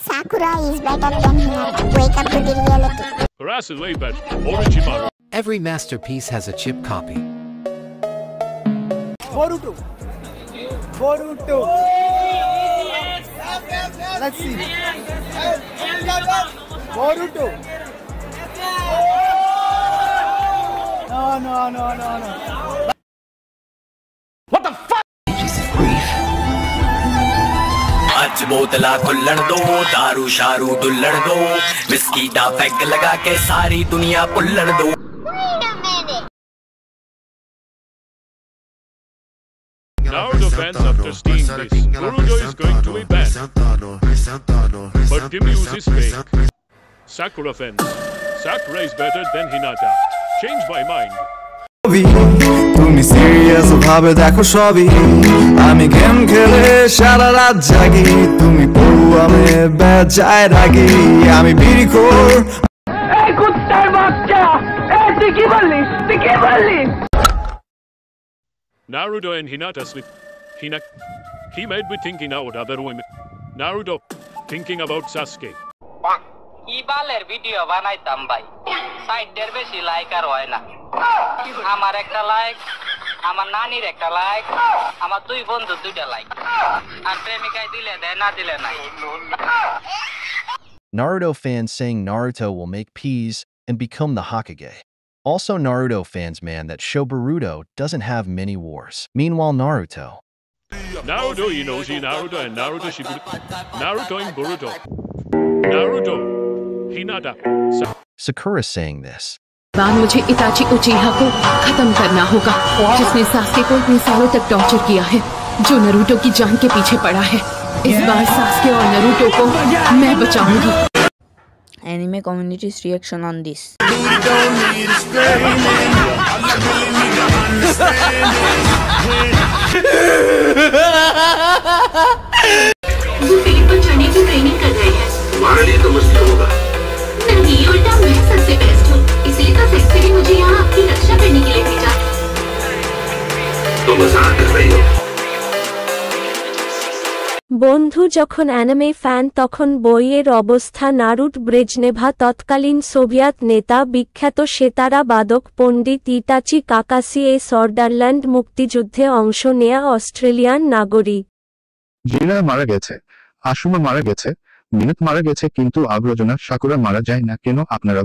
Sakura is better than Hinata. Wake up to the reality. Harass is way better. Orochimaru. Every masterpiece has a chip copy. Boruto. Let's see. Boruto. No. What the fuck? आज बोतला खुल्लड़ दो दारू शारू डुल्लड़ दो whisky दा peg लगा के सारी दुनिया पुल्लड़ दो Naruto fans after seeing this, Boruto is going to be banned. But Gimius is fake. Sakura fans, Sakura is better than Hinata. Change my mind. তুমি সিরিয়াস ভাবে দেখো সবই আমি গেম খেলে সারা রাত জাগি তুমি পড়ুয়ামে বেজায় রাগি আমি বিড়িখোর এই কুত্তার বাচ্চা এই তুই কি বললি Naruto and Hinata sleep. He made me thinking out other women. Naruto thinking about Sasuke. কি বালের ভিডিও বানাইতাম ভাই সাইডের বেশি লাইক আর হয় না আমার একটা লাইক আমার নানির একটা লাইক আমার দুই বন্ধু দুইটা লাইক আর প্রেমিকাই দিলে দেয় না দিলে নাই Naruto fans saying Naruto will make peas and become the Hokage. Also Naruto fans man that show Boruto doesn't have many wars. Meanwhile Naruto Inoshi, Naruto and Naruto Shippuden. Naruto and Boruto. Naruto, Hinata. Sakura saying this. बाद मुझे इताची उचीहा को खत्म करना होगा जिसने Sasuke को इतने सालों तक टॉर्चर किया है जो नरूटो की जान के पीछे पड़ा है इस बार सास्के और नरूटो को मैं बचाऊंगी Anime community's reaction on this. वो पेड़ पर चढ़ने की ट्रेनिंग कर रहे हैं तुम्हारे लिए तो मुश्किल होगा नहीं उल्टा मैं सबसे बेस्ट हूँ इसलिए तो सेक्सी ने मुझे यहाँ आपकी रक्षा करने के लिए भेजा तुम मजाक कर रही हो বন্ধু যখন অ্যানিমে ফ্যান তখন বইয়ের অবস্থা নারুটো ব্রেজনেভা তৎকালীন সোভিয়েত নেতা বিখ্যাত সেতারা বাদক পণ্ডিত ইটাচি কাকাসি এ সর্দারল্যান্ড মুক্তিযুদ্ধে অংশ নেয়া অস্ট্রেলিয়ান নাগরিক জিনা মারা গেছে আশুমা মারা গেছে মিনুত মারা গেছে কিন্তু আগ্রজনা সাকুরা মারা যায় না কেন আপনারা